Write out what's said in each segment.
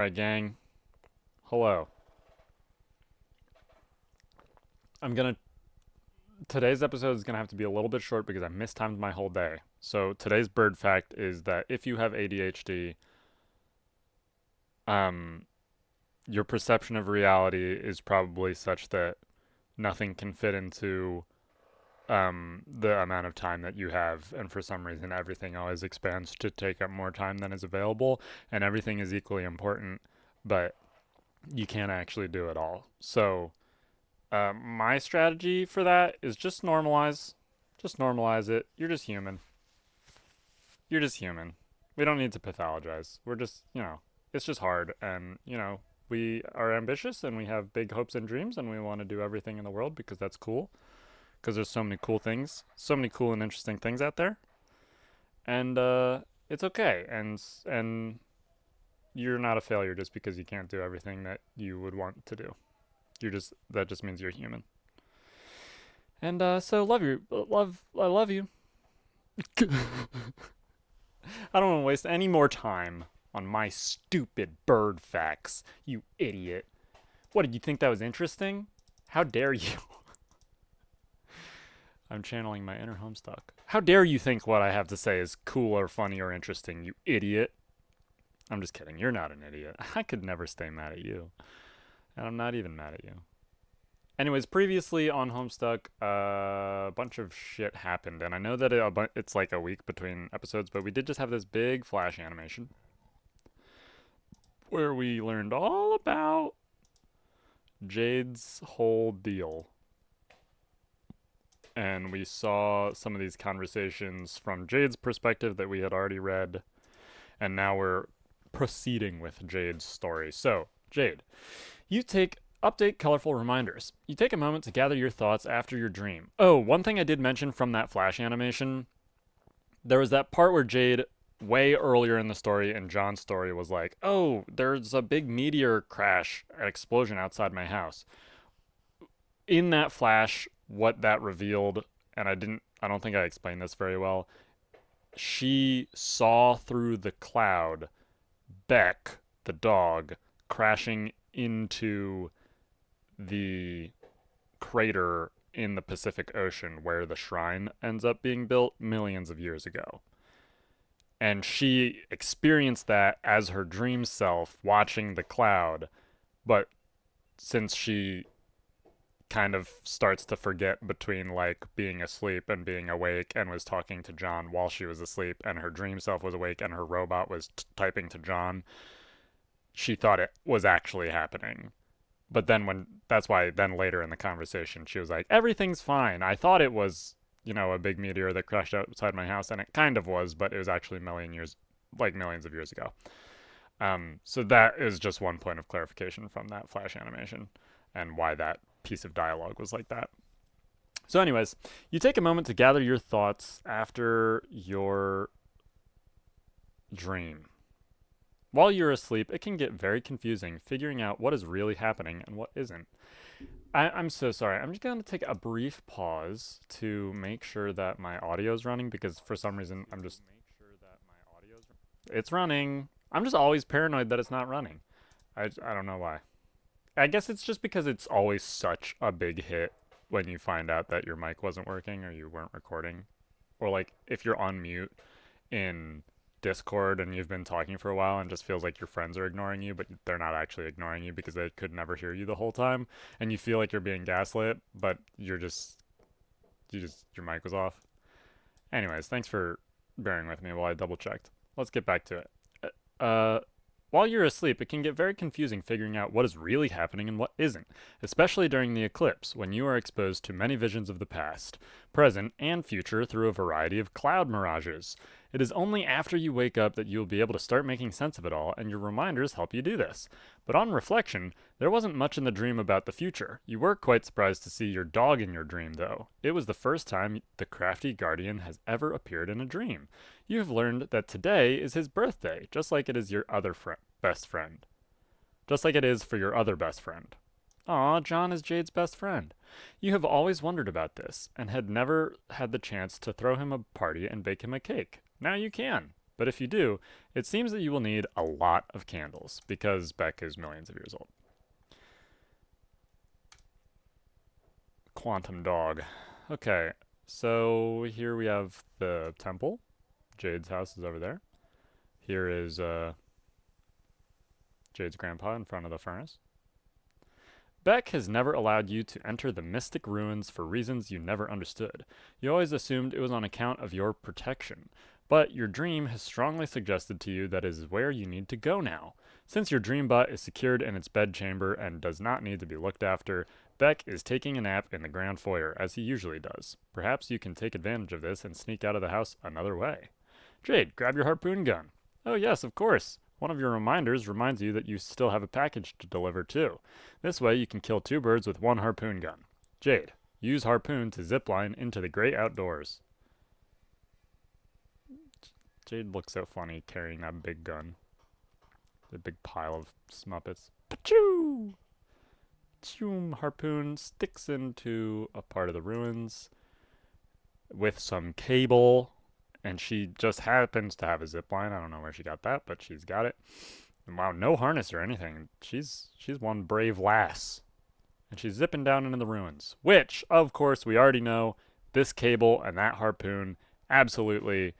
Alright, gang. Hello. I'm gonna. Today's episode is gonna have to be a little bit short because I mistimed my whole day. So today's bird fact is that if you have ADHD, um, your perception of reality is probably such that nothing can fit into the amount of time that you have, and for some reason everything always expands to take up more time than is available, and everything is equally important, but you can't actually do it all. So my strategy for that is just normalize. Just normalize it. You're just human. You're just human. We don't need to pathologize. We're just, it's just hard. And, we are ambitious and we have big hopes and dreams and we want to do everything in the world because that's cool. Because there's so many cool things, so many cool and interesting things out there. And it's okay. And you're not a failure just because you can't do everything that you would want to do. That just means you're human. And so I love you. I don't want to waste any more time on my stupid bird facts, you idiot. What, did you think that was interesting? How dare you? I'm channeling my inner Homestuck. How dare you think what I have to say is cool or funny or interesting, you idiot? I'm just kidding. You're not an idiot. I could never stay mad at you. And I'm not even mad at you. Anyways, previously on Homestuck, a bunch of shit happened, and I know that it's like a week between episodes, but we did just have this big flash animation where we learned all about Jade's whole deal. And we saw some of these conversations from Jade's perspective that we had already read, and now we're proceeding with Jade's story. So, Jade, you take update colorful reminders. You take a moment to gather your thoughts after your dream. Oh, one thing I did mention from that flash animation, there was that part where Jade, way earlier in the story, and John's story was like, oh, there's a big meteor crash, an explosion outside my house. In that flash, what that revealed, and I don't think I explained this very well, she saw through the cloud Beck, the dog, crashing into the crater in the Pacific Ocean where the shrine ends up being built millions of years ago. And she experienced that as her dream self watching the cloud, but since she kind of starts to forget between like being asleep and being awake and was talking to John while she was asleep and her dream self was awake and her robot was typing to John, she thought it was actually happening. But then that's why then later in the conversation she was like, everything's fine. I thought it was, a big meteor that crashed outside my house, and it kind of was, but it was actually millions of years ago. So that is just one point of clarification from that flash animation and why that piece of dialogue was like that. So, anyways, you take a moment to gather your thoughts after your dream. While you're asleep, it can get very confusing figuring out what is really happening and what isn't. I'm so sorry. I'm just going to take a brief pause to make sure that my audio is running because for some reason it's running. I'm just always paranoid that it's not running. I don't know why. I guess it's just because it's always such a big hit when you find out that your mic wasn't working or you weren't recording. Or like if you're on mute in Discord and you've been talking for a while and just feels like your friends are ignoring you, but they're not actually ignoring you because they could never hear you the whole time, and you feel like you're being gaslit, but your mic was off. Anyways, thanks for bearing with me while I double checked. Let's get back to it. Uh, while you're asleep, it can get very confusing figuring out what is really happening and what isn't, especially during the eclipse when you are exposed to many visions of the past, present, and future through a variety of cloud mirages. It is only after you wake up that you will be able to start making sense of it all, and your reminders help you do this. But on reflection, there wasn't much in the dream about the future. You were quite surprised to see your dog in your dream, though. It was the first time the crafty guardian has ever appeared in a dream. You have learned that today is his birthday, just like it is your other best friend. Just like it is for your other best friend. Aw, John is Jade's best friend. You have always wondered about this, and had never had the chance to throw him a party and bake him a cake. Now you can. But if you do, it seems that you will need a lot of candles, because Beck is millions of years old. Quantum dog. Okay, so here we have the temple. Jade's house is over there. Here is Jade's grandpa in front of the furnace. Beck has never allowed you to enter the mystic ruins for reasons you never understood. You always assumed it was on account of your protection. But your dream has strongly suggested to you that it is where you need to go now. Since your dream bot is secured in its bedchamber and does not need to be looked after, Beck is taking a nap in the ground foyer, as he usually does. Perhaps you can take advantage of this and sneak out of the house another way. Jade, grab your harpoon gun. Oh yes, of course. One of your reminders reminds you that you still have a package to deliver too. This way you can kill 2 birds with 1 harpoon gun. Jade, use harpoon to zipline into the great outdoors. Jade looks so funny carrying that big gun. The big pile of smuppets. Pachoo! Choom, harpoon sticks into a part of the ruins with some cable, and she just happens to have a zip line. I don't know where she got that, but she's got it. And wow, no harness or anything. She's one brave lass. And she's zipping down into the ruins, which, of course, we already know this cable and that harpoon absolutely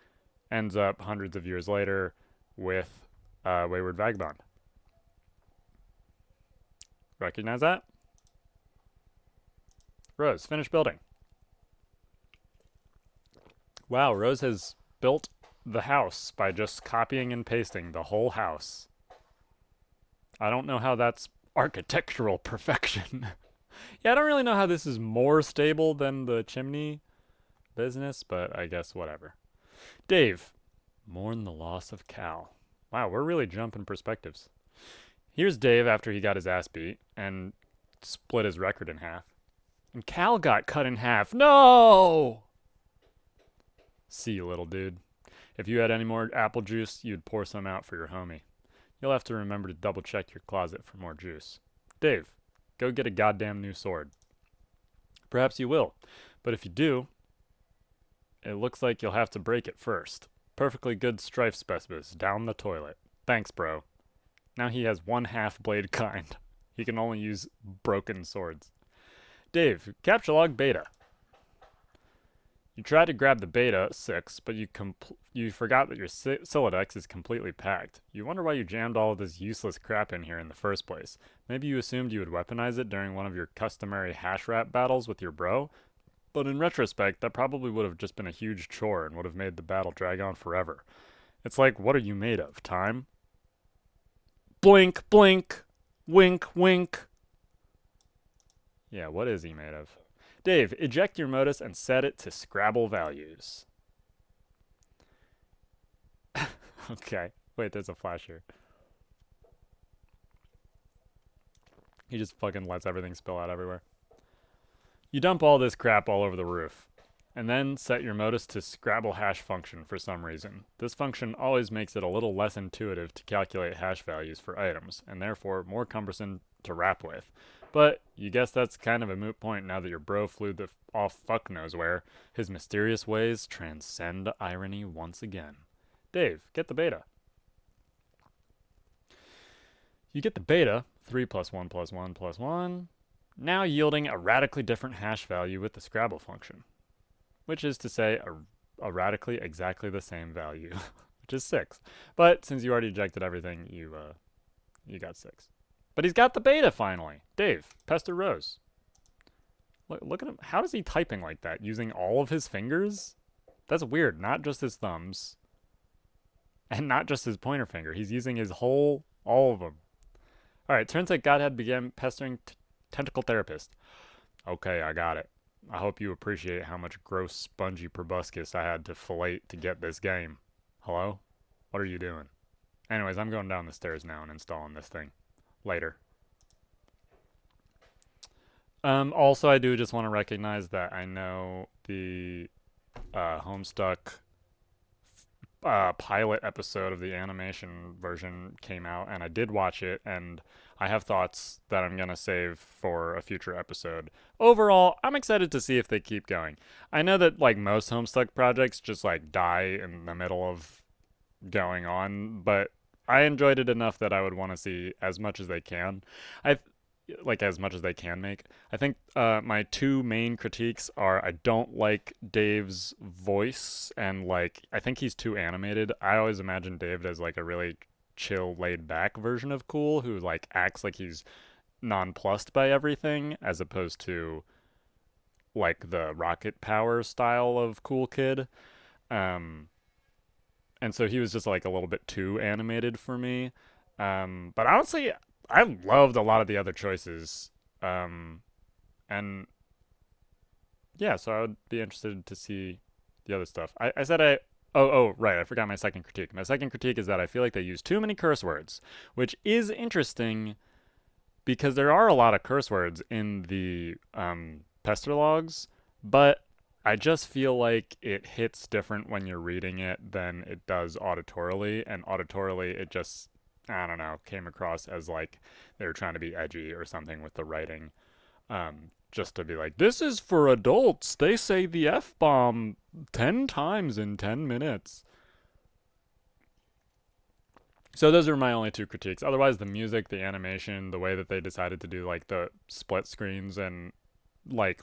ends up hundreds of years later with Wayward Vagabond. Recognize that? Rose, finish building. Wow, Rose has built the house by just copying and pasting the whole house. I don't know how that's architectural perfection. Yeah, I don't really know how this is more stable than the chimney business, but I guess whatever. Dave, mourn the loss of Cal. Wow, we're really jumping perspectives. Here's Dave after he got his ass beat and split his record in half. And Cal got cut in half. No! See you, little dude. If you had any more apple juice, you'd pour some out for your homie. You'll have to remember to double check your closet for more juice. Dave, go get a goddamn new sword. Perhaps you will, but if you do, it looks like you'll have to break it first. Perfectly good strife specimens down the toilet. Thanks, bro. Now he has 1/2 blade kind. He can only use broken swords. Dave, capture log beta. You tried to grab the beta 6, but you forgot that your Silodex is completely packed. You wonder why you jammed all of this useless crap in here in the first place. Maybe you assumed you would weaponize it during one of your customary hash wrap battles with your bro? But in retrospect, that probably would have just been a huge chore and would have made the battle drag on forever. It's like, what are you made of, time? Blink, blink, wink, wink. Yeah, what is he made of? Dave, eject your modus and set it to Scrabble values. Okay. Wait, there's a flash here. He just fucking lets everything spill out everywhere. You dump all this crap all over the roof, and then set your modus to Scrabble hash function for some reason. This function always makes it a little less intuitive to calculate hash values for items, and therefore more cumbersome to wrap with. But you guess that's kind of a moot point now that your bro flew off fuck knows where. His mysterious ways transcend irony once again. Dave, get the beta. You get the beta, 3 + 1 + 1 + 1, now yielding a radically different hash value with the Scrabble function. Which is to say, a radically exactly the same value, which is 6. But since you already ejected everything, you got 6. But he's got the beta finally. Dave, pester Rose. Look at him. How is he typing like that? Using all of his fingers? That's weird. Not just his thumbs. And not just his pointer finger. He's using his all of them. Alright, turns out Godhead began pestering Tentacle Therapist. Okay, I got it. I hope you appreciate how much gross spongy proboscis I had to fillet to get this game. Hello? What are you doing? Anyways, I'm going down the stairs now and installing this thing. Later. Also, I do just want to recognize that I know the Homestuck pilot episode of the animation version came out, and I did watch it, and I have thoughts that I'm going to save for a future episode. Overall, I'm excited to see if they keep going. I know that, like, most Homestuck projects just, like, die in the middle of going on, but I enjoyed it enough that I would want to see as much as they can. I like as much as they can make. I think my two main critiques are I don't like Dave's voice, and like I think he's too animated. I always imagine Dave as like a really chill, laid back version of cool who like acts like he's nonplussed by everything as opposed to like the rocket power style of cool kid. Um and so he was just like a little bit too animated for me. But honestly, I loved a lot of the other choices. Um, and yeah, so I would be interested to see the other stuff. I said I. Oh, right. I forgot my second critique. My second critique is that I feel like they use too many curse words, which is interesting because there are a lot of curse words in the Pester logs, but I just feel like it hits different when you're reading it than it does auditorily, and auditorily it just I don't know came across as like they were trying to be edgy or something with the writing, just to be like this is for adults. They say the f bomb 10 times in 10 minutes. So those are my only two critiques. Otherwise, the music, the animation, the way that they decided to do like the split screens and like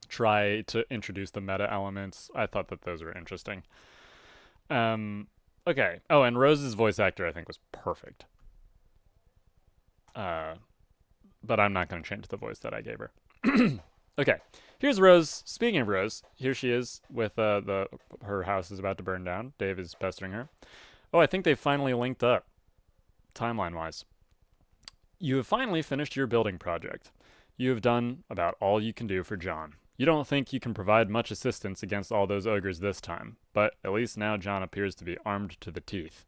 try to introduce the meta elements, I thought that those were interesting. Um, okay. Oh, and Rose's voice actor I think was perfect. Uh, but I'm not going to change the voice that I gave her. Okay. Here's Rose. Speaking of Rose, here she is with the her house is about to burn down. Dave is pestering her. Oh, I think they finally linked up timeline wise. You have finally finished your building project. You have done about all you can do for John. You don't think you can provide much assistance against all those ogres this time, but at least now John appears to be armed to the teeth.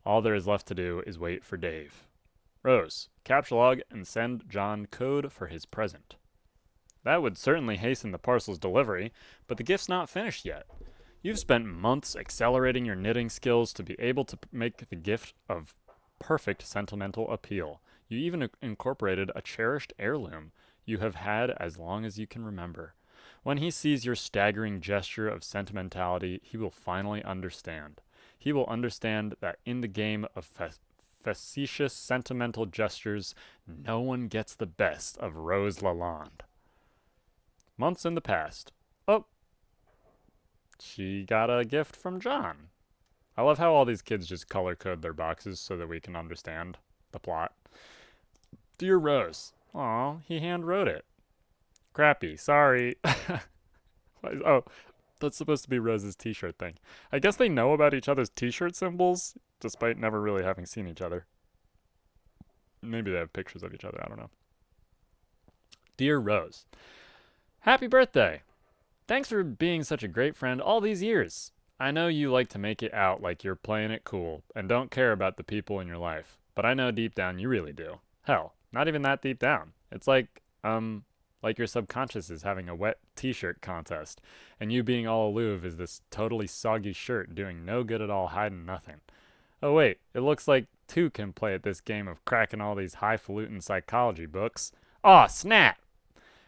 All there is left to do is wait for Dave. Rose, capture log and send John code for his present. That would certainly hasten the parcel's delivery, but the gift's not finished yet. You've spent months accelerating your knitting skills to be able to make the gift of perfect sentimental appeal. You even incorporated a cherished heirloom you have had as long as you can remember. When he sees your staggering gesture of sentimentality, he will finally understand. He will understand that in the game of facetious sentimental gestures, no one gets the best of Rose Lalonde. Months in the past. Oh, she got a gift from John. I love how all these kids just color code their boxes so that we can understand the plot. Dear Rose. Aw, he hand wrote it. Crappy, sorry. Oh, that's supposed to be Rose's t-shirt thing. I guess they know about each other's t-shirt symbols, despite never really having seen each other. Maybe they have pictures of each other, I don't know. Dear Rose. Happy birthday! Thanks for being such a great friend all these years. I know you like to make it out like you're playing it cool and don't care about the people in your life, but I know deep down you really do. Hell, not even that deep down. It's like your subconscious is having a wet t-shirt contest, and you being all aloof is this totally soggy shirt doing no good at all hiding nothing. Oh wait, it looks like two can play at this game of cracking all these highfalutin psychology books. Aw, snap!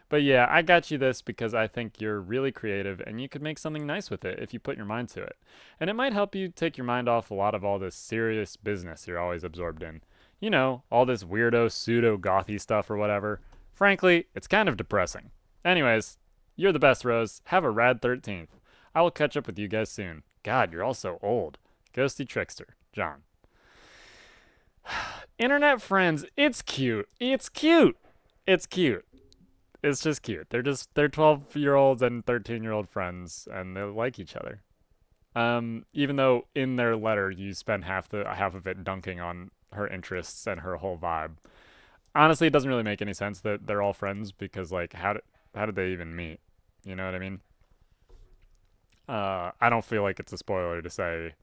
But yeah, I got you this because I think you're really creative and you could make something nice with it if you put your mind to it. And it might help you take your mind off a lot of all this serious business you're always absorbed in. You know, all this weirdo pseudo-gothy stuff or whatever. Frankly, it's kind of depressing. Anyways, you're the best, Rose. Have a rad 13th. I will catch up with you guys soon. God, you're all so old. Ghosty Trickster, John. Internet friends, it's cute. It's cute. It's cute. It's just cute. They're 12-year-olds and 13-year-old friends, and they like each other. Even though in their letter you spend half of it dunking on her interests and her whole vibe. Honestly, it doesn't really make any sense that they're all friends because like how did they even meet? You know what I mean? I don't feel like it's a spoiler to say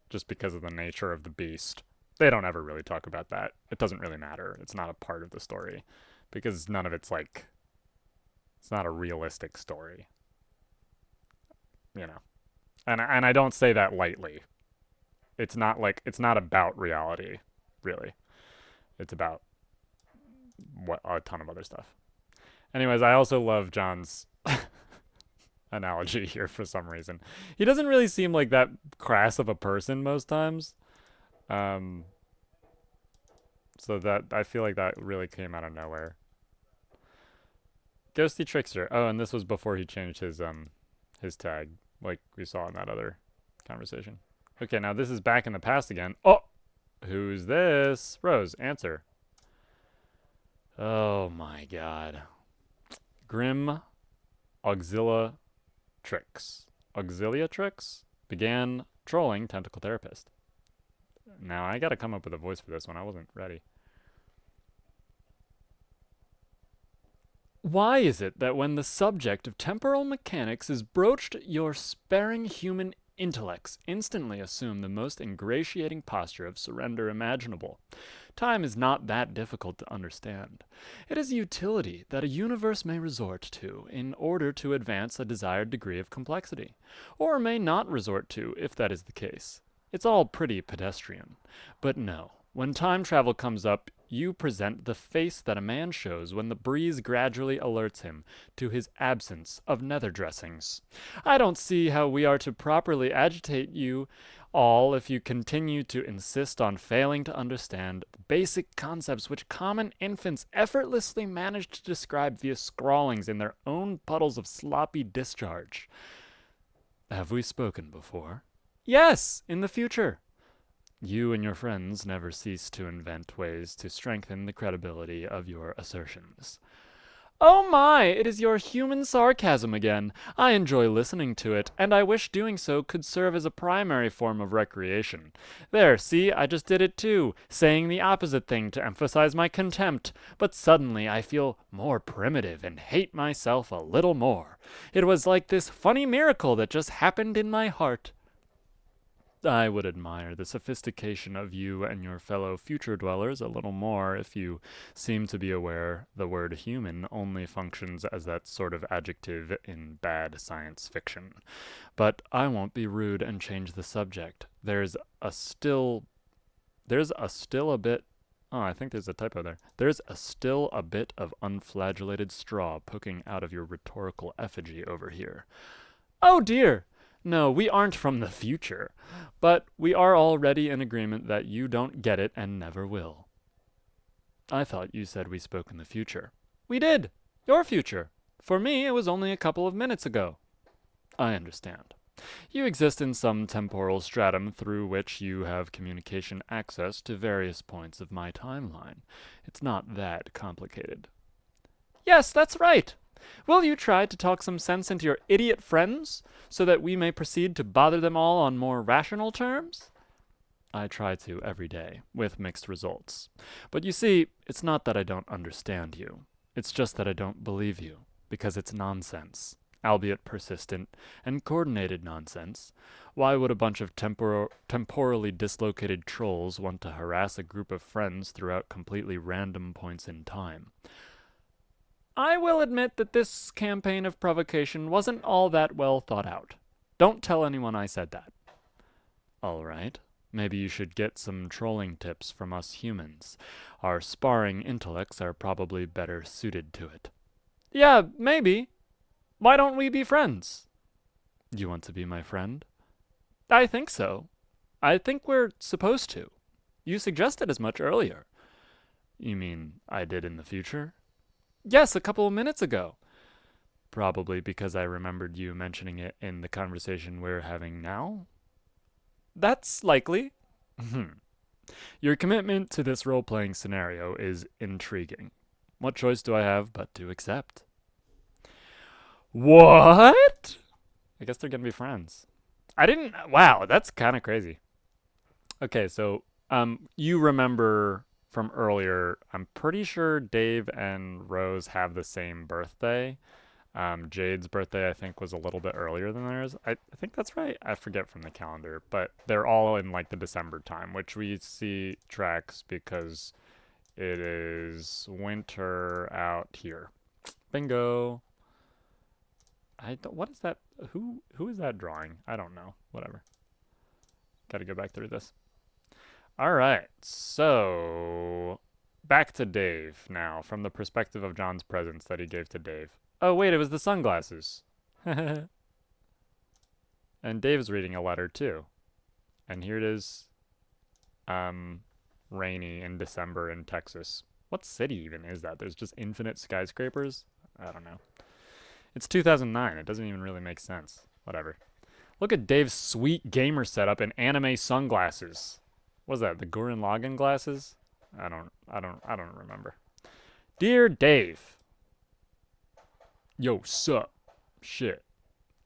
just because of the nature of the beast. They don't ever really talk about that. It doesn't really matter. It's not a part of the story because none of it's like it's not a realistic story, you know. And I don't say that lightly. It's not about reality, really. It's about what a ton of other stuff. Anyways, I also love John's analogy here for some reason. He doesn't really seem like that crass of a person most times. Um, so that I feel like that really came out of nowhere. Ghosty Trickster. Oh, and this was before he changed his tag, like we saw in that other conversation. Okay, now this is back in the past again. Oh, who's this? Rose, answer. Oh my god. Grim Auxilia Tricks. Auxilia Tricks began trolling Tentacle Therapist. Now I gotta come up with a voice for this one. I wasn't ready. Why is it that when the subject of temporal mechanics is broached, your sparing human intellects instantly assume the most ingratiating posture of surrender imaginable? Time is not that difficult to understand. It is utility that a universe may resort to in order to advance a desired degree of complexity, or may not resort to if that is the case. It's all pretty pedestrian. But no, when time travel comes up, you present the face that a man shows when the breeze gradually alerts him to his absence of nether dressings. I don't see how we are to properly agitate you all if you continue to insist on failing to understand the basic concepts which common infants effortlessly manage to describe via scrawlings in their own puddles of sloppy discharge. Have we spoken before? Yes, in the future. You and your friends never cease to invent ways to strengthen the credibility of your assertions. Oh my, it is your human sarcasm again. I enjoy listening to it, and I wish doing so could serve as a primary form of recreation. There, see, I just did it too, saying the opposite thing to emphasize my contempt. But suddenly I feel more primitive and hate myself a little more. It was like this funny miracle that just happened in my heart. I would admire the sophistication of you and your fellow future dwellers a little more if you seem to be aware the word human only functions as that sort of adjective in bad science fiction. But I won't be rude and change the subject. There's a still a bit. Oh, I think there's a typo there. There's still a bit of unflagellated straw poking out of your rhetorical effigy over here. Oh dear! No, we aren't from the future. But we are already in agreement that you don't get it and never will. I thought you said we spoke in the future. We did. Your future. For me, it was only a couple of minutes ago. I understand. You exist in some temporal stratum through which you have communication access to various points of my timeline. It's not that complicated. Yes, that's right. Will you try to talk some sense into your idiot friends, so that we may proceed to bother them all on more rational terms? I try to every day, with mixed results. But you see, it's not that I don't understand you. It's just that I don't believe you, because it's nonsense, albeit persistent and coordinated nonsense. Why would a bunch of temporally dislocated trolls want to harass a group of friends throughout completely random points in time? I will admit that this campaign of provocation wasn't all that well thought out. Don't tell anyone I said that. All right. Maybe you should get some trolling tips from us humans. Our sparring intellects are probably better suited to it. Yeah, maybe. Why don't we be friends? You want to be my friend? I think so. I think we're supposed to. You suggested as much earlier. You mean I did in the future? Yes, a couple of minutes ago. Probably because I remembered you mentioning it in the conversation we're having now? That's likely. Your commitment to this role-playing scenario is intriguing. What choice do I have but to accept? What? I guess they're gonna be friends. I didn't. Wow, that's kind of crazy. Okay, so you remember from earlier? I'm pretty sure Dave and Rose have the same birthday. Jade's birthday, I think, was a little bit earlier than theirs. I think that's right. I forget from the calendar, but they're all in like the December time, which we see tracks because it is winter out here. Bingo. I don't. What is that? Who is that drawing? I don't know. Whatever. Got to go back through this. All right. So back to Dave now, from the perspective of John's presents that he gave to Dave. Oh, wait, it was the sunglasses. And Dave's reading a letter, too. And here it is. um, rainy in December in Texas. What city even is that? There's just infinite skyscrapers? I don't know. It's 2009. It doesn't even really make sense. Whatever. Look at Dave's sweet gamer setup and anime sunglasses. What's that? The Gurren Lagann glasses? I don't remember. Dear Dave. Yo, sup? Shit.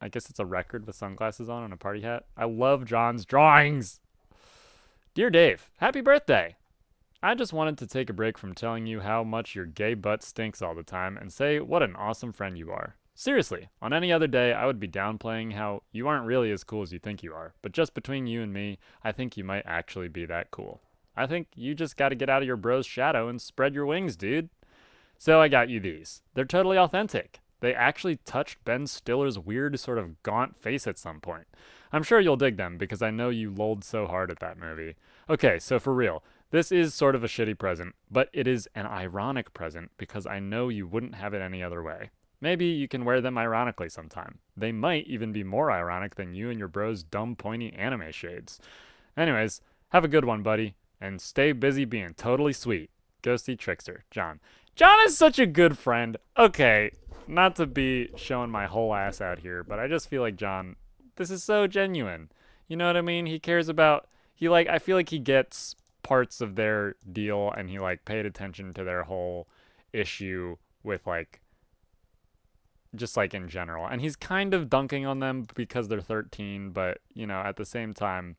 I guess it's a record with sunglasses on and a party hat. I love John's drawings. Dear Dave, happy birthday. I just wanted to take a break from telling you how much your gay butt stinks all the time and say what an awesome friend you are. Seriously, on any other day, I would be downplaying how you aren't really as cool as you think you are. But just between you and me, I think you might actually be that cool. I think you just gotta get out of your bro's shadow and spread your wings, dude. So I got you these. They're totally authentic. They actually touched Ben Stiller's weird sort of gaunt face at some point. I'm sure you'll dig them because I know you lolled so hard at that movie. Okay, so for real, this is sort of a shitty present, but it is an ironic present because I know you wouldn't have it any other way. Maybe you can wear them ironically sometime. They might even be more ironic than you and your bro's dumb, pointy anime shades. Anyways, have a good one, buddy, and stay busy being totally sweet. Ghosty Trickster, John. John is such a good friend. Okay, not to be showing my whole ass out here, but I just feel like John, this is so genuine. You know what I mean? He cares about, I feel like he gets parts of their deal and he, paid attention to their whole issue with, just in general. And he's kind of dunking on them because they're 13, but, at the same time,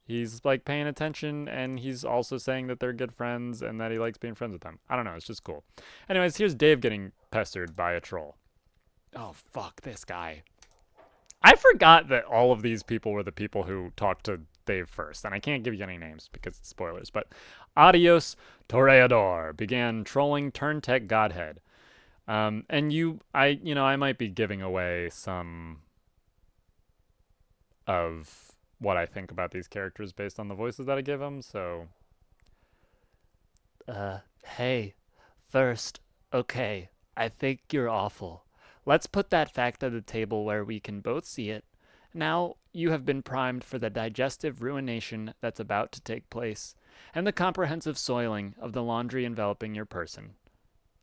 he's paying attention and he's also saying that they're good friends and that he likes being friends with them. I don't know, it's just cool. Anyways, here's Dave getting pestered by a troll. Oh, fuck this guy. I forgot that all of these people were the people who talked to Dave first, and I can't give you any names because it's spoilers, but Adios Toreador began trolling Turntech Godhead. And I might be giving away some of what I think about these characters based on the voices that I give them, so. Hey, first, okay, I think you're awful. Let's put that fact on the table where we can both see it. Now you have been primed for the digestive ruination that's about to take place, and the comprehensive soiling of the laundry enveloping your person.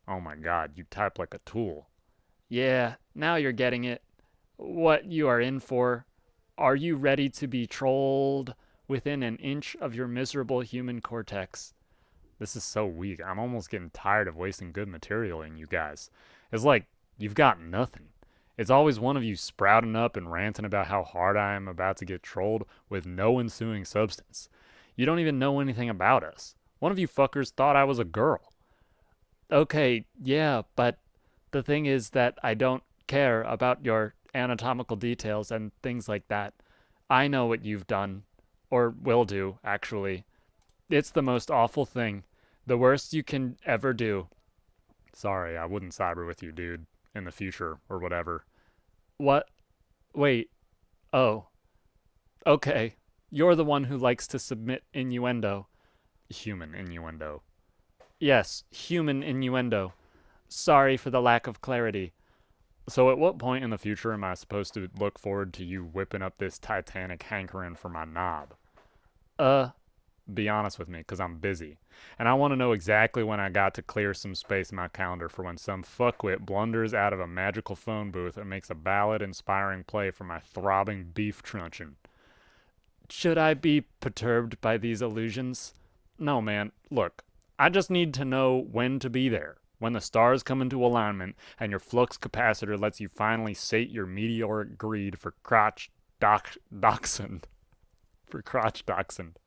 Oh my god, you type like a tool. Yeah, now you're getting it. What you are in for. Are you ready to be trolled within an inch of your miserable human cortex? This is so weak. I'm almost getting tired of wasting good material in you guys. It's like you've got nothing. It's always one of you sprouting up and ranting about how hard I am about to get trolled with no ensuing substance. You don't even know anything about us. One of you fuckers thought I was a girl. Okay, yeah, but the thing is that I don't care about your anatomical details and things like that. I know what you've done, or will do, actually. It's the most awful thing. The worst you can ever do. Sorry, I wouldn't cyber with you, dude. In the future, or whatever. What? Wait. Oh. Okay. You're the one who likes to submit innuendo. Human innuendo. Yes, human innuendo. Sorry for the lack of clarity. So at what point in the future am I supposed to look forward to you whipping up this titanic hankering for my knob? Be honest with me, because I'm busy. And I want to know exactly when I got to clear some space in my calendar for when some fuckwit blunders out of a magical phone booth and makes a ballad-inspiring play for my throbbing beef truncheon. Should I be perturbed by these illusions? No, man. Look, I just need to know when to be there. When the stars come into alignment and your flux capacitor lets you finally sate your meteoric greed for dachshund. For crotch dachshund.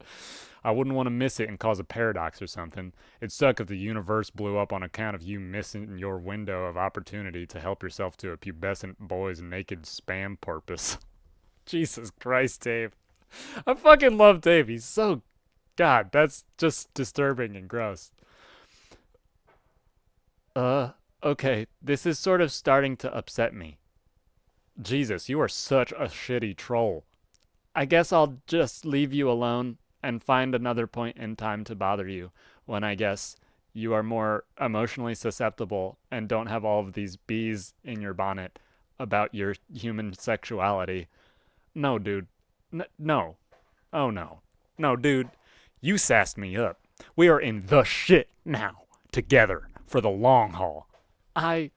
I wouldn't want to miss it and cause a paradox or something. It'd suck if the universe blew up on account of you missing your window of opportunity to help yourself to a pubescent boy's naked spam porpoise. Jesus Christ, Dave. I fucking love Dave. He's so... God, that's just disturbing and gross. Okay, this is sort of starting to upset me. Jesus, you are such a shitty troll. I guess I'll just leave you alone and find another point in time to bother you when I guess you are more emotionally susceptible and don't have all of these bees in your bonnet about your human sexuality. No, dude. No. Oh, no. No, dude. You sassed me up. We are in the shit now. Together. For the long haul. I.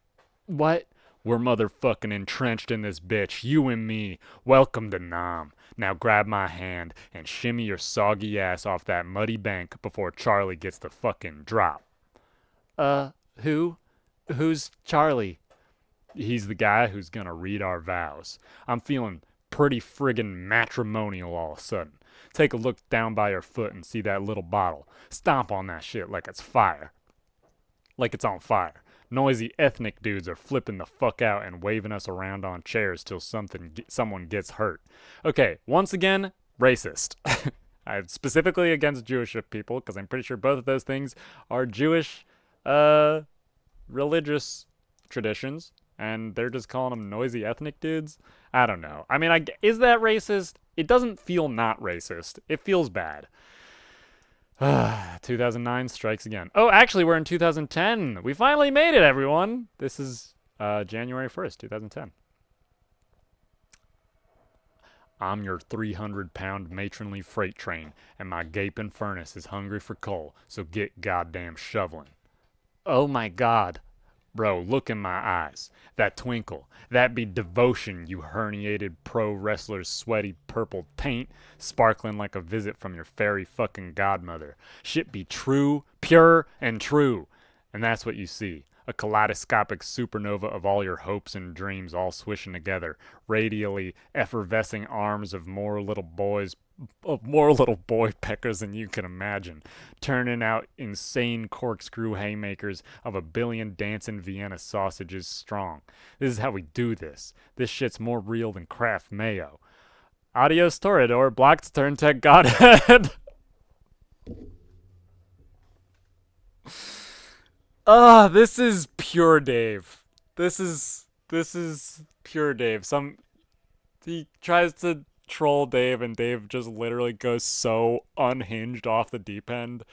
What? We're motherfucking entrenched in this bitch. You and me. Welcome to Nam. Now grab my hand and shimmy your soggy ass off that muddy bank before Charlie gets the fucking drop. Who? Who's Charlie? He's the guy who's gonna read our vows. I'm feeling pretty friggin' matrimonial all of a sudden. Take a look down by your foot and see that little bottle. Stomp on that shit like it's fire. Like it's on fire. Noisy ethnic dudes are flipping the fuck out and waving us around on chairs till someone gets hurt. Okay, once again, racist. I'm specifically against Jewish people because I'm pretty sure both of those things are Jewish religious traditions, and they're just calling them noisy ethnic dudes. I don't know. I mean, is that racist? It doesn't feel not racist. It feels bad. 2009 strikes again. Oh, actually, we're in 2010. We finally made it, everyone. This is January 1st, 2010. I'm your 300-pound matronly freight train, and my gaping furnace is hungry for coal, so get goddamn shoveling. Oh my god. Bro, look in my eyes. That twinkle. That be devotion, you herniated pro wrestler's sweaty purple taint, sparkling like a visit from your fairy fucking godmother. Shit be true, pure, and true. And that's what you see. A kaleidoscopic supernova of all your hopes and dreams all swishing together, radially effervescing arms of more little boy peckers than you can imagine, turning out insane corkscrew haymakers of a billion dancing Vienna sausages strong. This is how we do this. This shit's more real than Kraft mayo. Adios Toreador, Block's turn tech godhead. This is pure Dave. This is pure Dave. He tries to troll Dave, and Dave just literally goes so unhinged off the deep end.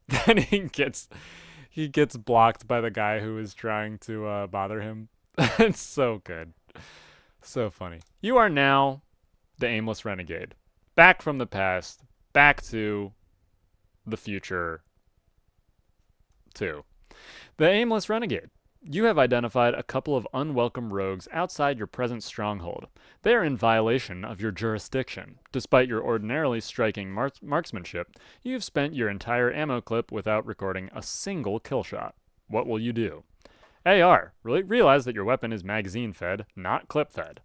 Then he gets blocked by the guy who is trying to bother him. It's so good. So funny. You are now the aimless renegade. Back from the past, back to the future too. The aimless renegade. You have identified a couple of unwelcome rogues outside your present stronghold. They are in violation of your jurisdiction. Despite your ordinarily striking marksmanship, you've spent your entire ammo clip without recording a single kill shot. What will you do? AR, realize that your weapon is magazine fed, not clip fed.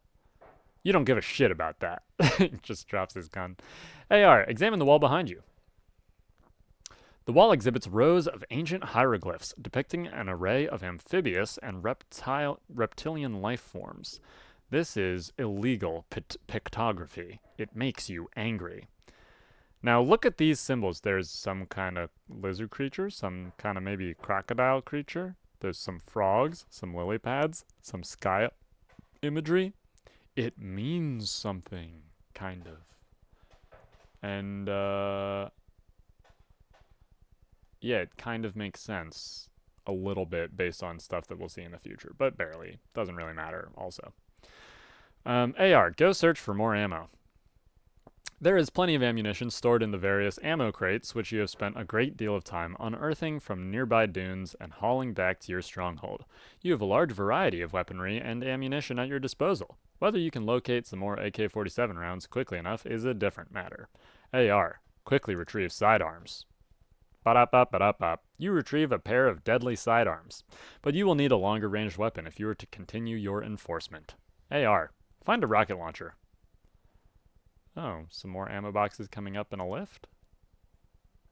You don't give a shit about that. He just drops his gun. AR, examine the wall behind you. The wall exhibits rows of ancient hieroglyphs depicting an array of amphibious and reptilian life forms. This is illegal pictography. It makes you angry. Now look at these symbols. There's some kind of lizard creature, some kind of maybe crocodile creature. There's some frogs, some lily pads, some sky imagery. It means something, kind of. And, yeah, it kind of makes sense a little bit based on stuff that we'll see in the future, but barely. Doesn't really matter, also. AR, go search for more ammo. There is plenty of ammunition stored in the various ammo crates, which you have spent a great deal of time unearthing from nearby dunes and hauling back to your stronghold. You have a large variety of weaponry and ammunition at your disposal. Whether you can locate some more AK-47 rounds quickly enough is a different matter. AR, quickly retrieve sidearms. Ba-da-ba-ba-da-ba. You retrieve a pair of deadly sidearms, but you will need a longer ranged weapon if you are to continue your enforcement. AR, find a rocket launcher. Oh, some more ammo boxes coming up in a lift?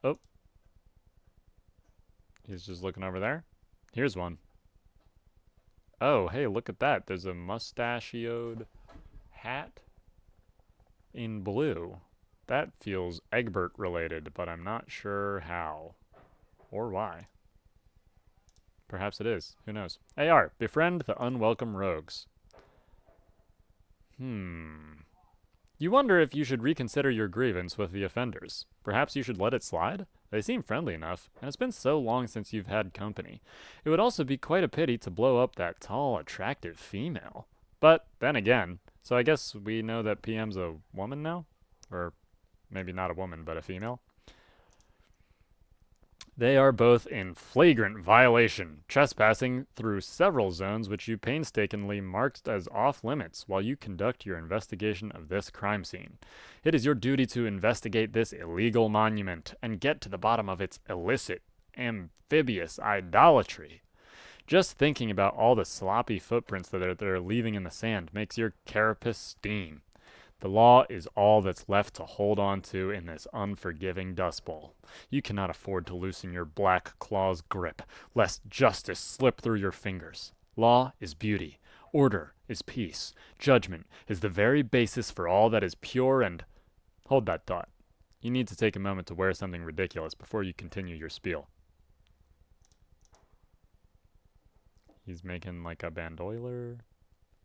Oh. He's just looking over there. Here's one. Oh, hey, look at that. There's a mustachioed hat in blue. That feels Egbert related, but I'm not sure how or why. Perhaps it is. Who knows? AR, befriend the unwelcome rogues. You wonder if you should reconsider your grievance with the offenders. Perhaps you should let it slide? They seem friendly enough, and it's been so long since you've had company. It would also be quite a pity to blow up that tall, attractive female. But then again, so I guess we know that PM's a woman now? Or maybe not a woman, but a female? They are both in flagrant violation, trespassing through several zones which you painstakingly marked as off limits while you conduct your investigation of this crime scene. It is your duty to investigate this illegal monument and get to the bottom of its illicit, amphibious idolatry. Just thinking about all the sloppy footprints that they're leaving in the sand makes your carapace steam. The law is all that's left to hold on to in this unforgiving dust bowl. You cannot afford to loosen your black claw's grip, lest justice slip through your fingers. Law is beauty. Order is peace. Judgment is the very basis for all that is pure and... Hold that thought. You need to take a moment to wear something ridiculous before you continue your spiel. He's making like a bandolier.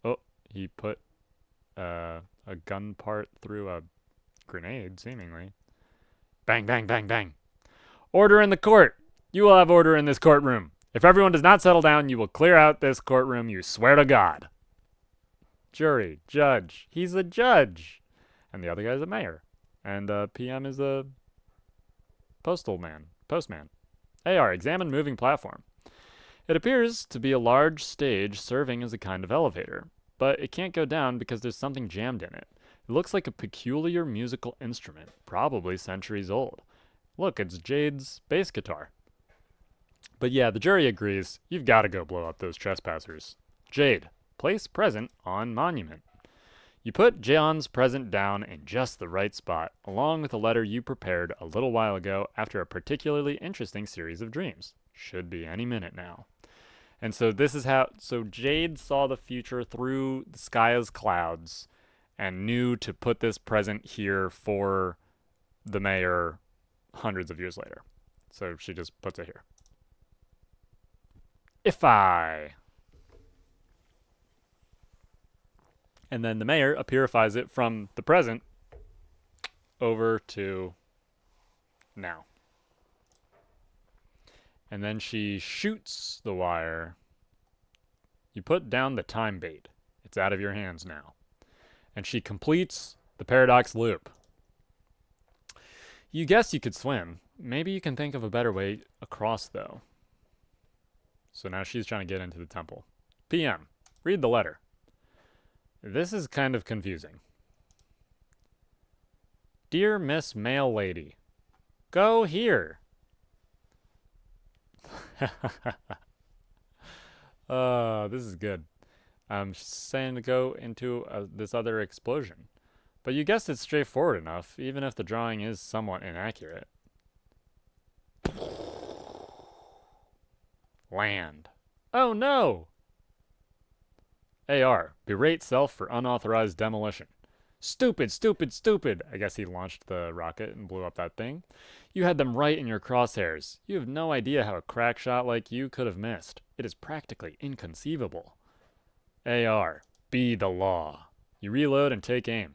Oh, he put a gun part through a grenade, seemingly. Bang, bang, bang, bang. Order in the court. You will have order in this courtroom. If everyone does not settle down, you will clear out this courtroom, you swear to God. Jury, judge. He's a judge. And the other guy's a mayor. And PM is a postman. AR, examine moving platform. It appears to be a large stage serving as a kind of elevator, but it can't go down because there's something jammed in it. It looks like a peculiar musical instrument, probably centuries old. Look, it's Jade's bass guitar. But yeah, the jury agrees. You've got to go blow up those trespassers. Jade, place present on monument. You put John's present down in just the right spot, along with a letter you prepared a little while ago after a particularly interesting series of dreams. Should be any minute now. And so this is how... So Jade saw the future through the sky as clouds and knew to put this present here for the mayor hundreds of years later. So she just puts it here. If I... And then the mayor purifies it from the present over to now. And then she shoots the wire. You put down the time bait. It's out of your hands now. And she completes the paradox loop. You guess you could swim. Maybe you can think of a better way across, though. So now she's trying to get into the temple. PM, read the letter. This is kind of confusing. Dear Miss Mail Lady, go here. This is good. I'm saying to go into this other explosion. But you guessed it's straightforward enough, even if the drawing is somewhat inaccurate. Land. Oh no! AR, berate self for unauthorized demolition. Stupid, stupid, stupid! I guess he launched the rocket and blew up that thing. You had them right in your crosshairs. You have no idea how a crack shot like you could have missed. It is practically inconceivable. AR, be the law. You reload and take aim.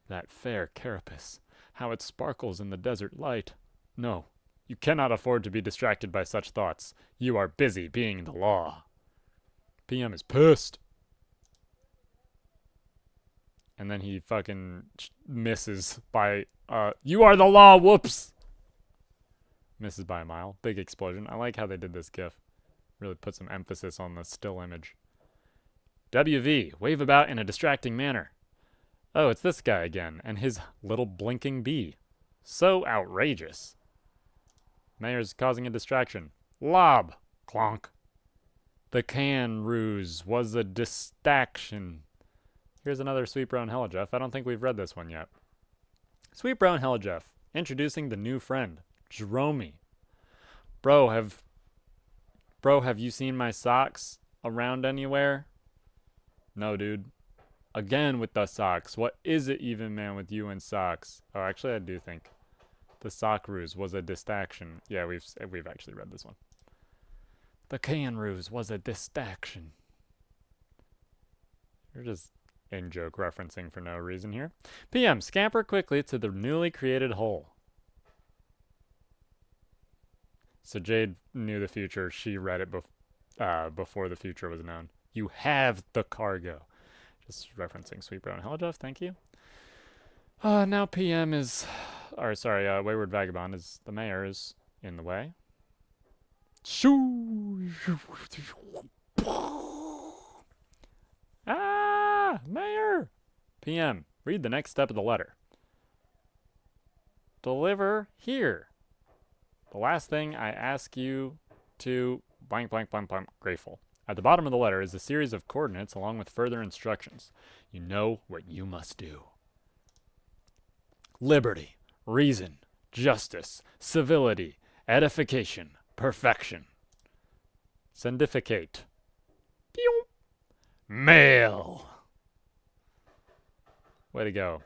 That fair carapace, how it sparkles in the desert light. No, you cannot afford to be distracted by such thoughts. You are busy being the law. PM is pissed. And then he fucking misses by, you are the law, whoops! Misses by a mile. Big explosion. I like how they did this gif. Really put some emphasis on the still image. WV, wave about in a distracting manner. Oh, it's this guy again, and his little blinking bee. So outrageous. Mayor's causing a distraction. Lob! Clonk. The can ruse was a distraction. Here's another Sweet Brown Hella Jeff. I don't think we've read this one yet. Sweet Brown Hella Jeff, introducing the new friend, Jerome. Bro, have you seen my socks around anywhere? No, dude. Again with the socks. What is it even, man, with you and socks? Oh, actually, I do think the sock ruse was a distraction. Yeah, we've actually read this one. The can ruse was a distraction. You're just in-joke referencing for no reason here. PM, scamper quickly to the newly created hole. So Jade knew the future. She read it before the future was known. You have the cargo. Just referencing Sweet Brown Hella Jeff, thank you. Now PM is... Wayward Vagabond is... The mayor is in the way. Shoo! Ah, Mayor! PM, read the next step of the letter. Deliver here. The last thing I ask you to blank, blank, blank, blank, grateful. At the bottom of the letter is a series of coordinates along with further instructions. You know what you must do. Liberty, reason, justice, civility, edification, perfection. Sendificate. Pew! Mail. Way to go.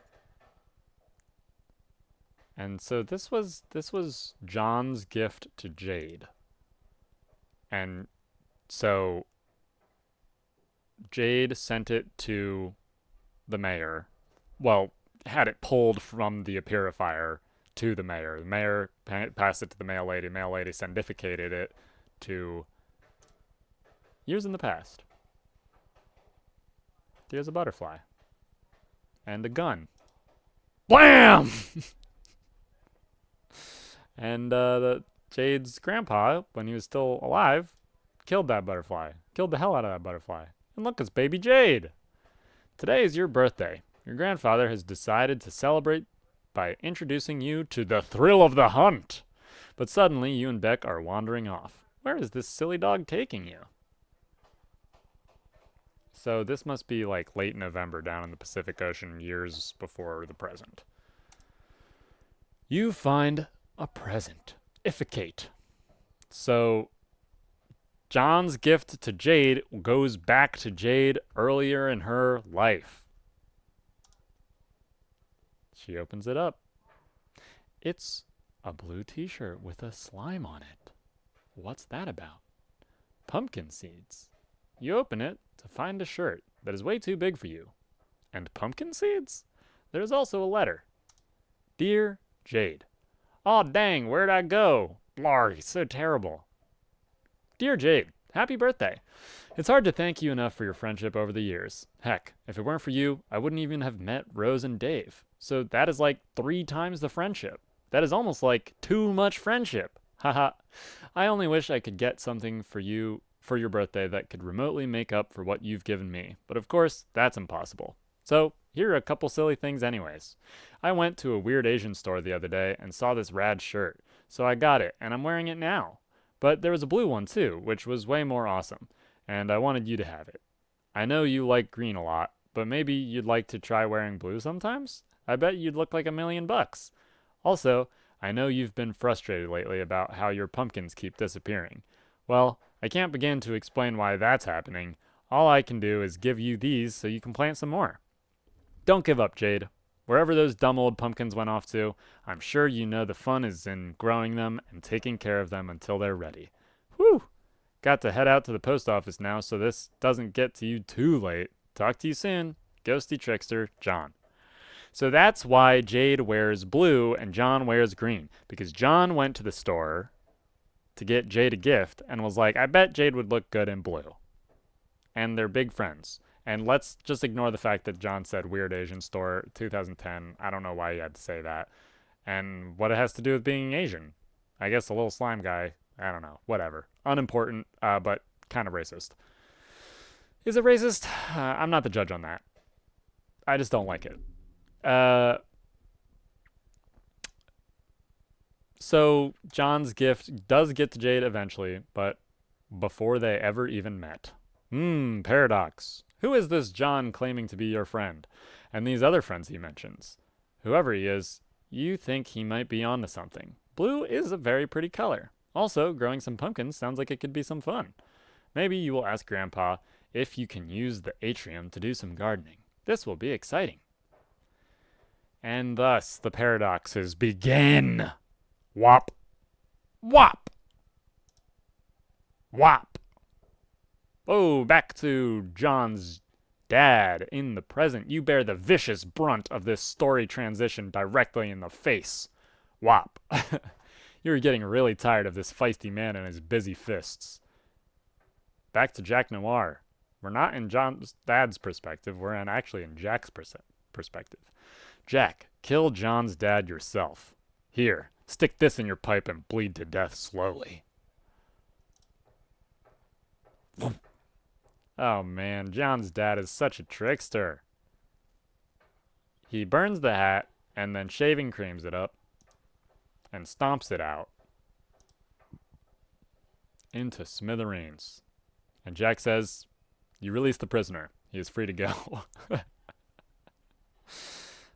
And so this was John's gift to Jade. And so Jade sent it to the mayor. Well, had it pulled from the purifier to the mayor. The mayor passed it to the mail lady. Mail lady sendificated it to years in the past. Here's a butterfly. And a gun. Blam! And Jade's grandpa, when he was still alive, killed that butterfly. Killed the hell out of that butterfly. And look, it's baby Jade. Today is your birthday. Your grandfather has decided to celebrate by introducing you to the thrill of the hunt. But suddenly, you and Beck are wandering off. Where is this silly dog taking you? So this must be like late November down in the Pacific Ocean, years before the present. You find a present. Ificate. So John's gift to Jade goes back to Jade earlier in her life. She opens it up. It's a blue t-shirt with a slime on it. What's that about? Pumpkin seeds. You open it to find a shirt that is way too big for you. And pumpkin seeds? There's also a letter. Dear Jade. Aw, dang, where'd I go? Blarg, so terrible. Dear Jade, happy birthday. It's hard to thank you enough for your friendship over the years. Heck, if it weren't for you, I wouldn't even have met Rose and Dave. So that is like 3 times the friendship. That is almost like too much friendship. Haha. I only wish I could get something for you for your birthday that could remotely make up for what you've given me. But of course, that's impossible. So, here are a couple silly things anyways. I went to a weird Asian store the other day and saw this rad shirt. So I got it, and I'm wearing it now. But there was a blue one too, which was way more awesome. And I wanted you to have it. I know you like green a lot, but maybe you'd like to try wearing blue sometimes? I bet you'd look like $1,000,000. Also, I know you've been frustrated lately about how your pumpkins keep disappearing. Well, I can't begin to explain why that's happening. All I can do is give you these so you can plant some more. Don't give up, Jade. Wherever those dumb old pumpkins went off to, I'm sure you know the fun is in growing them and taking care of them until they're ready. Whew! Got to head out to the post office now so this doesn't get to you too late. Talk to you soon. Ghosty Trickster, John. So that's why Jade wears blue and John wears green. Because John went to the store to get Jade a gift and was like, I bet Jade would look good in blue. And they're big friends. And let's just ignore the fact that John said Weird Asian Store 2010. I don't know why he had to say that. And what it has to do with being Asian. I guess a little slime guy. I don't know. Whatever. Unimportant, but kind of racist. Is it racist? I'm not the judge on that. I just don't like it. So John's gift does get to Jade eventually, but before they ever even met. Paradox. Who is this John claiming to be your friend? And these other friends he mentions. Whoever he is, you think he might be onto something. Blue is a very pretty color. Also, growing some pumpkins sounds like it could be some fun. Maybe you will ask Grandpa if you can use the atrium to do some gardening. This will be exciting. And thus the paradoxes begin. Wop. Wop. Wop. Oh, back to John's dad. In the present, you bear the vicious brunt of this story transition directly in the face. Wop. You're getting really tired of this feisty man and his busy fists. Back to Jack Noir. We're not in John's dad's perspective, we're actually in Jack's perspective. Jack, kill John's dad yourself. Here, stick this in your pipe and bleed to death slowly. Oh man, John's dad is such a trickster. He burns the hat and then shaving creams it up and stomps it out into smithereens. And Jack says, "You release the prisoner. He is free to go."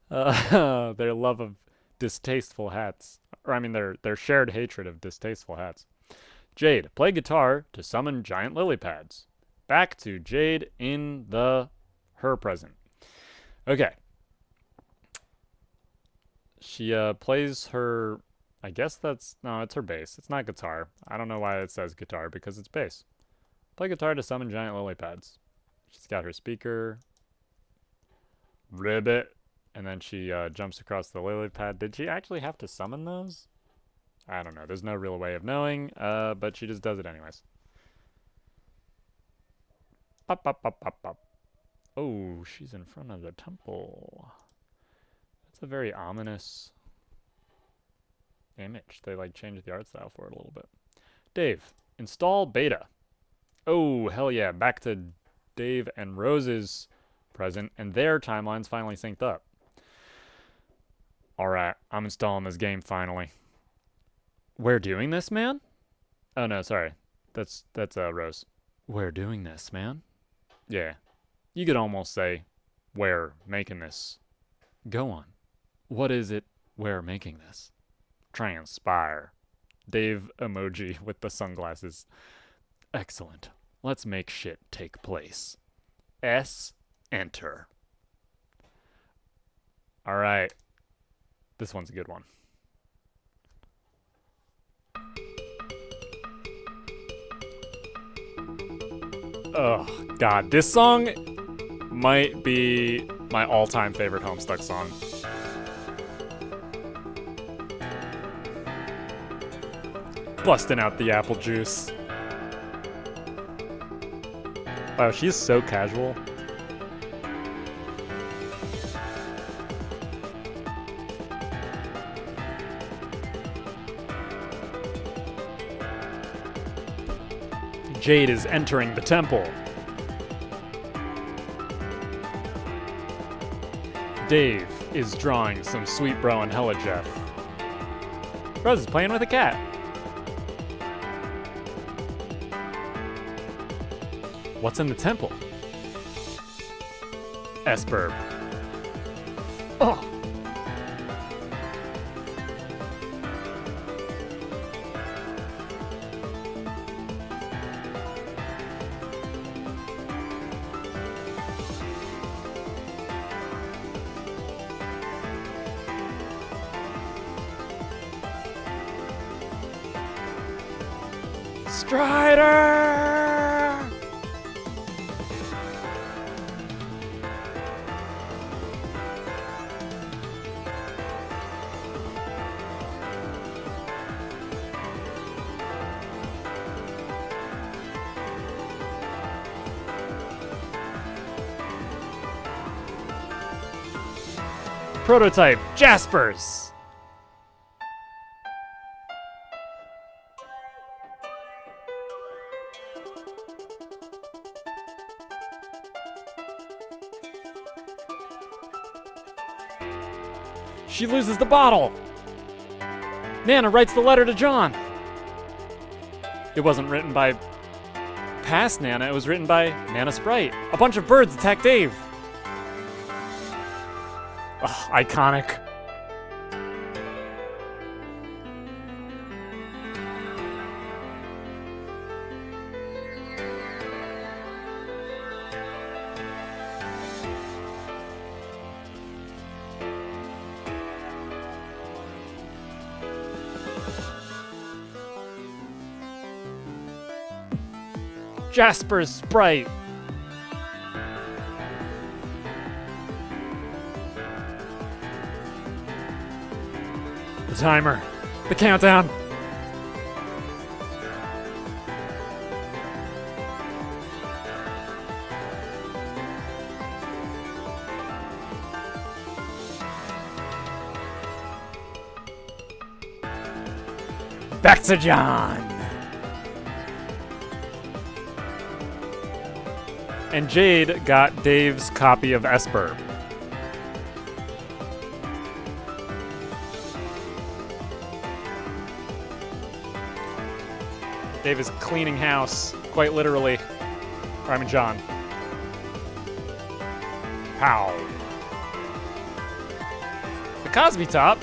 Their love of distasteful hats. Or, I mean, their shared hatred of distasteful hats. Jade, play guitar to summon giant lily pads. Back to Jade in her present. Okay. She plays her, I guess no, it's her bass. It's not guitar. I don't know why it says guitar, because it's bass. Play guitar to summon giant lily pads. She's got her speaker. Ribbit. And then she jumps across the lily pad. Did she actually have to summon those? I don't know. There's no real way of knowing, but she just does it anyways. Pop, pop, pop, pop, pop. Oh, she's in front of the temple. That's a very ominous image. They like changed the art style for it a little bit. Dave, install beta. Oh, hell yeah. Back to Dave and Rose's present, and their timelines finally synced up. Alright, I'm installing this game finally. We're doing this, man? Oh no, sorry. That's Rose. We're doing this, man? Yeah. You could almost say, we're making this. Go on. What is it we're making this? Transpire. Dave emoji with the sunglasses. Excellent. Let's make shit take place. S, enter. Alright. This one's a good one. Oh, God. This song might be my all-time favorite Homestuck song. Busting out the apple juice. Wow, she's so casual. Jade is entering the temple. Dave is drawing some sweet bro and hella Jeff. Rose is playing with a cat. What's in the temple? Esper. Oh. Strider! Prototype Jaspers! She loses the bottle! Nana writes the letter to John! It wasn't written by past Nana, it was written by Nana Sprite. A bunch of birds attack Dave! Ugh, iconic. Jasper's Sprite. The timer. The countdown. Back to John. And Jade got Dave's copy of Esper. Dave is cleaning house, quite literally. Or I mean, John. Pow. The Cosby top.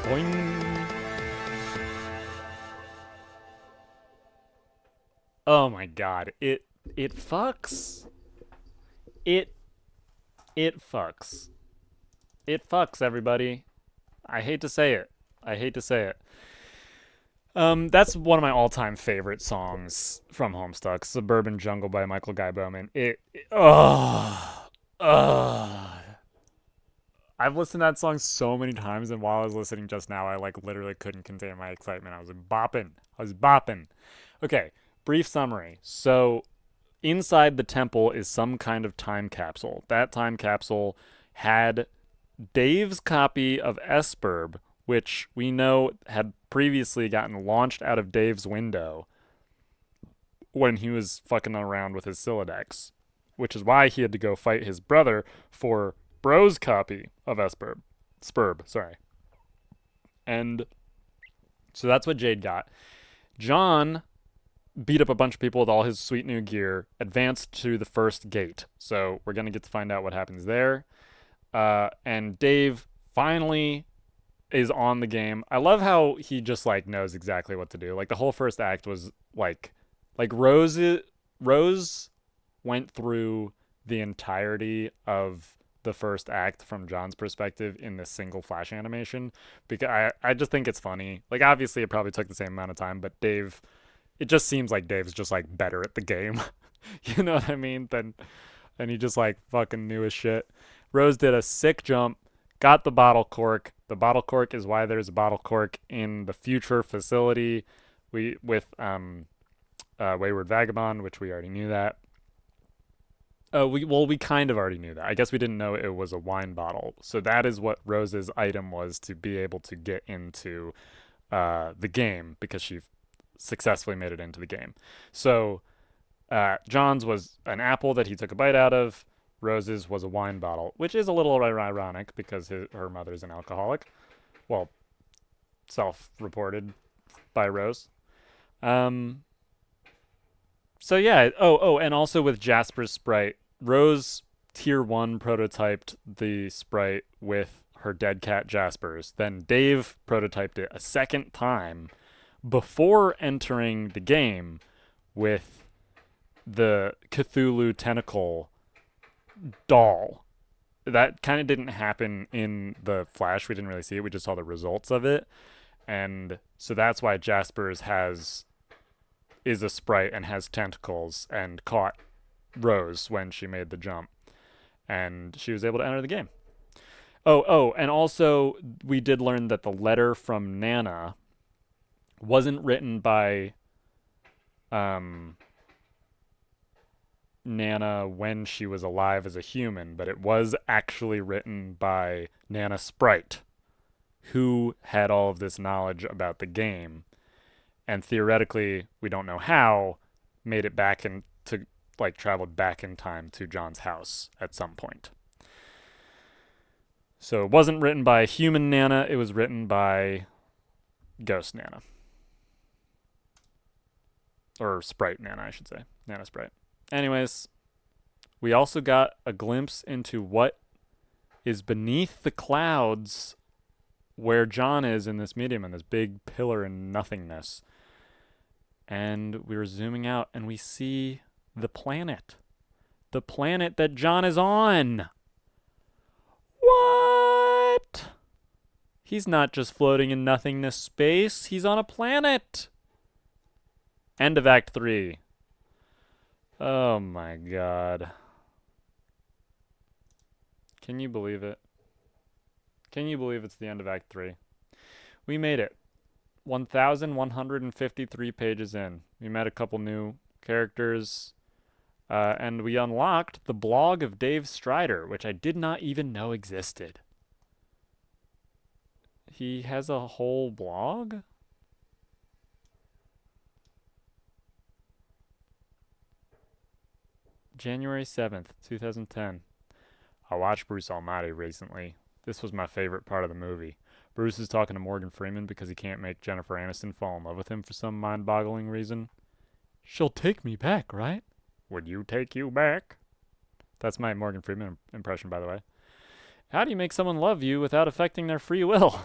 Boing. Oh my god. It fucks. It fucks. It fucks, everybody. I hate to say it. I hate to say it. That's one of my all-time favorite songs from Homestuck, Suburban Jungle by Michael Guy Bowman. I've listened to that song so many times, and while I was listening just now, I like literally couldn't contain my excitement. I was bopping. Okay, brief summary. So, inside the temple is some kind of time capsule. That time capsule had Dave's copy of Esperb, which we know had previously gotten launched out of Dave's window when he was fucking around with his Silodex, which is why he had to go fight his brother for Bro's copy of Spurb, sorry. And so that's what Jade got. John beat up a bunch of people with all his sweet new gear, advanced to the first gate. So we're going to get to find out what happens there. And Dave finally is on the game. I love how he just like knows exactly what to do. Like the whole first act was like Rose went through the entirety of the first act from John's perspective in this single flash animation, because I just think it's funny. Like obviously it probably took the same amount of time, but Dave, it just seems like Dave's just like better at the game. You know what I mean? And he just like fucking knew his shit. Rose did a sick jump, got the bottle cork. The bottle cork is why there's a bottle cork in the future facility with Wayward Vagabond, which we already knew that. We kind of already knew that. I guess we didn't know it was a wine bottle. So that is what Rose's item was to be able to get into the game, because she successfully made it into the game. So John's was an apple that he took a bite out of. Rose's was a wine bottle, which is a little ironic because her mother's an alcoholic. Well, self-reported by Rose. So yeah. Oh, and also with Jasper's sprite, Rose tier 1 prototyped the sprite with her dead cat Jasper's. Then Dave prototyped it a second time before entering the game with the Cthulhu tentacle doll. That kind of didn't happen in the Flash. We didn't really see it. We just saw the results of it. And so that's why Jasper's is a sprite and has tentacles and caught Rose when she made the jump. And she was able to enter the game. Oh, and also we did learn that the letter from Nana wasn't written by Nana when she was alive as a human, but it was actually written by Nana Sprite, who had all of this knowledge about the game, and theoretically, we don't know how, made it back traveled back in time to John's house at some point. So it wasn't written by human Nana, it was written by Ghost Nana. Or Sprite Nana, I should say. Nana Sprite. Anyways, we also got a glimpse into what is beneath the clouds where John is in this medium, in this big pillar in nothingness. And we're zooming out and we see the planet. The planet that John is on. What? He's not just floating in nothingness space. He's on a planet. End of Act 3. Oh my god. Can you believe it? Can you believe it's the end of Act 3? We made it. 1,153 pages in. We met a couple new characters. And we unlocked the blog of Dave Strider, which I did not even know existed. He has a whole blog? January 7th, 2010. I watched Bruce Almighty recently. This was my favorite part of the movie. Bruce is talking to Morgan Freeman because he can't make Jennifer Aniston fall in love with him for some mind-boggling reason. She'll take me back, right? Would you take you back? That's my Morgan Freeman impression, by the way. How do you make someone love you without affecting their free will?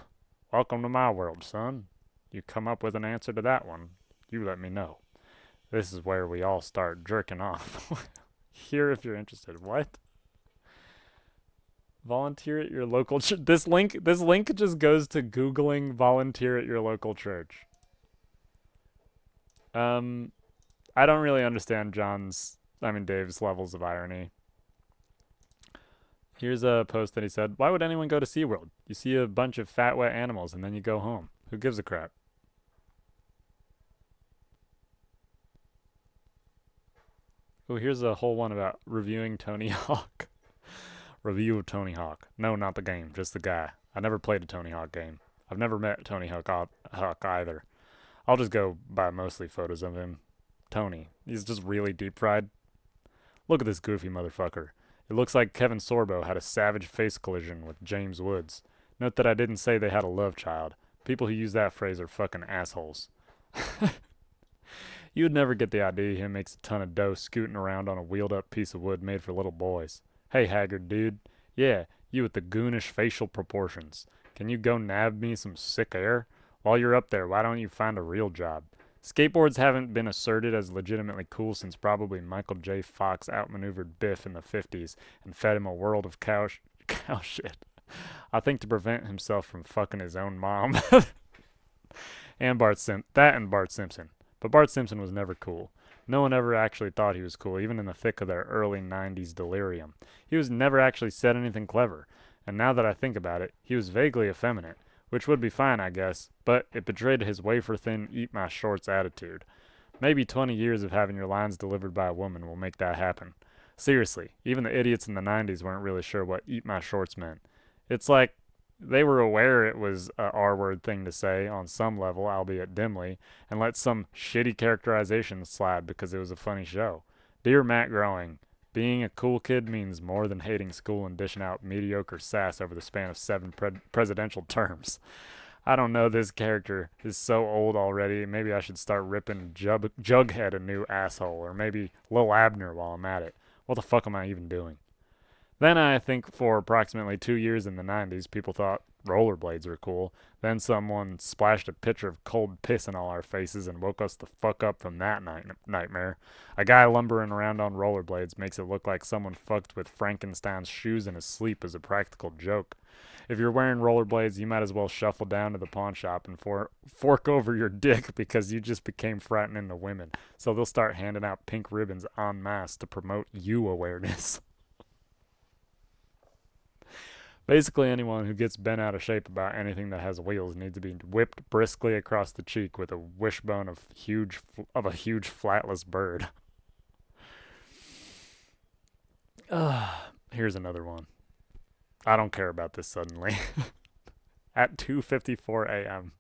Welcome to my world, son. You come up with an answer to that one, you let me know. This is where we all start jerking off. Here if you're interested. What? Volunteer at your local church. This link just goes to Googling volunteer at your local church. I don't really understand Dave's levels of irony. Here's a post that he said, why would anyone go to SeaWorld? You see a bunch of fat, wet animals and then you go home. Who gives a crap? Oh, here's a whole one about reviewing Tony Hawk. Review of Tony Hawk. No, not the game, just the guy. I never played a Tony Hawk game. I've never met Tony Hawk either. I'll just go by mostly photos of him. Tony. He's just really deep fried. Look at this goofy motherfucker. It looks like Kevin Sorbo had a savage face collision with James Woods. Note that I didn't say they had a love child. People who use that phrase are fucking assholes. You would never get the idea he makes a ton of dough scooting around on a wheeled up piece of wood made for little boys. Hey, haggard dude. Yeah, you with the goonish facial proportions. Can you go nab me some sick air? While you're up there, why don't you find a real job? Skateboards haven't been asserted as legitimately cool since probably Michael J. Fox outmaneuvered Biff in the 50s and fed him a world of cow shit. I think to prevent himself from fucking his own mom. And Bart Simpson. But Bart Simpson was never cool. No one ever actually thought he was cool, even in the thick of their early 90s delirium. He was never actually said anything clever. And now that I think about it, he was vaguely effeminate, which would be fine, I guess, but it betrayed his wafer-thin, eat-my-shorts attitude. Maybe 20 years of having your lines delivered by a woman will make that happen. Seriously, even the idiots in the 90s weren't really sure what eat my shorts meant. It's like they were aware it was a R-word thing to say on some level, albeit dimly, and let some shitty characterization slide because it was a funny show. Dear Matt Growing, being a cool kid means more than hating school and dishing out mediocre sass over the span of 7 presidential terms. I don't know, this character is so old already, maybe I should start ripping Jughead a new asshole, or maybe Lil Abner while I'm at it. What the fuck am I even doing? Then I think for approximately 2 years in the 90s, people thought rollerblades were cool. Then someone splashed a pitcher of cold piss in all our faces and woke us the fuck up from that nightmare. A guy lumbering around on rollerblades makes it look like someone fucked with Frankenstein's shoes in his sleep as a practical joke. If you're wearing rollerblades, you might as well shuffle down to the pawn shop and fork over your dick because you just became frightening to women. So they'll start handing out pink ribbons en masse to promote you awareness. Basically, anyone who gets bent out of shape about anything that has wheels needs to be whipped briskly across the cheek with a wishbone of a huge flatless bird. Here's another one. I don't care about this suddenly. At 2:54 a.m.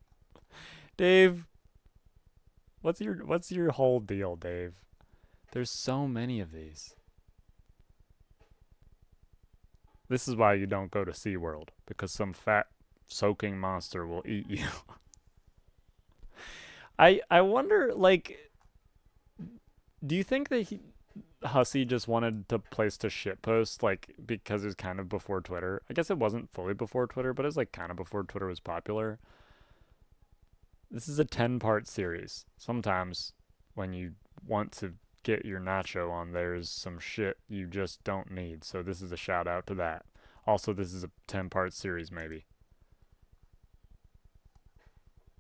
Dave, what's your whole deal, Dave? There's so many of these. This is why you don't go to SeaWorld, because some fat, soaking monster will eat you. I wonder, like, do you think that Hussey just wanted a place to shitpost, like, because it was kind of before Twitter? I guess it wasn't fully before Twitter, but it was, like, kind of before Twitter was popular. This is a 10-part series. Sometimes when you want to get your nacho on, there's some shit you just don't need. So this is a shout out to that. Also, this is a 10-part series, maybe.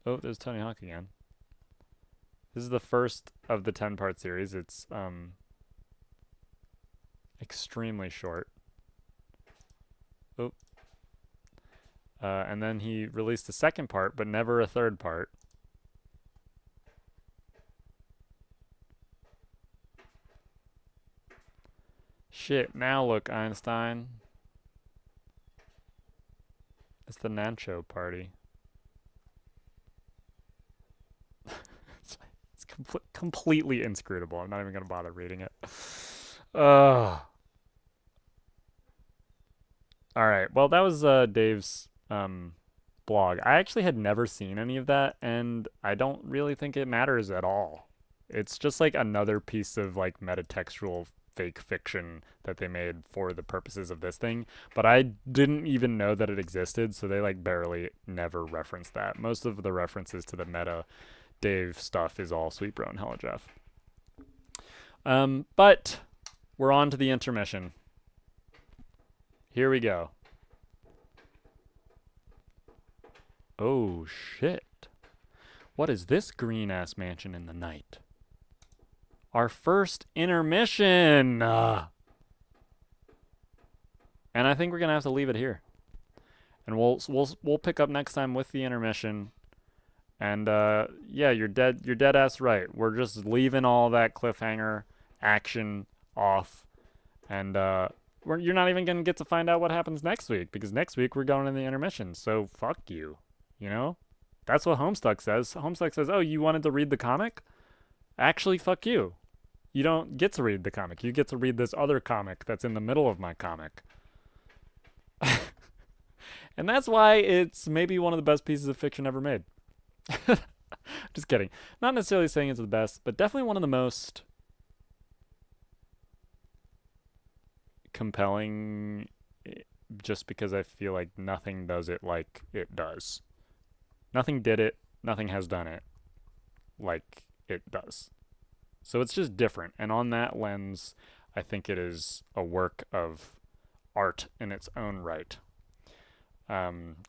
Oh, there's Tony Hawk again. This is the first of the 10-part series. It's extremely short. Oh. And then he released a second part, but never a third part. Shit, now look, Einstein. It's the Nancho party. It's completely inscrutable. I'm not even going to bother reading it. Ugh. All right. Well, that was Dave's blog. I actually had never seen any of that, and I don't really think it matters at all. It's just like another piece of like metatextual fake fiction that they made for the purposes of this thing, but I didn't even know that it existed, so they like barely never reference that. Most of the references to the meta Dave stuff is all Sweet Bro and Hella Jeff. But we're on to the intermission. Here we go. Oh shit. What is this green ass mansion in the night? Our first intermission. And I think we're gonna have to leave it here. And we'll pick up next time with the intermission. And yeah, you're dead ass right. We're just leaving all that cliffhanger action off, and you're not even gonna get to find out what happens next week because next week we're going in the intermission. So fuck you, you know. That's what Homestuck says. Homestuck says, "Oh, you wanted to read the comic? Actually, fuck you. You don't get to read the comic. You get to read this other comic that's in the middle of my comic." And that's why it's maybe one of the best pieces of fiction ever made. Just kidding. Not necessarily saying it's the best, but definitely one of the most compelling, just because I feel like nothing does it like it does. Nothing did it, nothing has done it like it does. So it's just different. And on that lens, I think it is a work of art in its own right.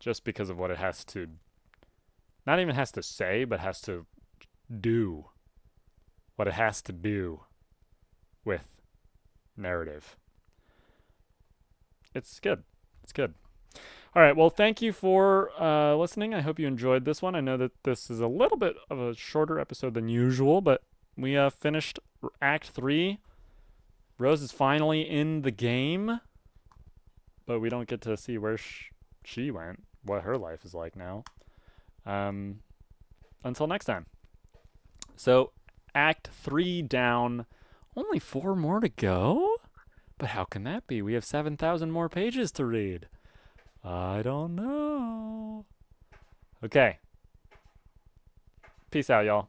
Just because of what it has to, not even has to say, but has to do. What it has to do with narrative. It's good. It's good. All right. Well, thank you for listening. I hope you enjoyed this one. I know that this is a little bit of a shorter episode than usual, but we finished Act 3. Rose is finally in the game, but we don't get to see where she went, what her life is like now. Until next time. So, Act 3 down. Only 4 more to go? But how can that be? We have 7,000 more pages to read. I don't know. Okay. Peace out, y'all.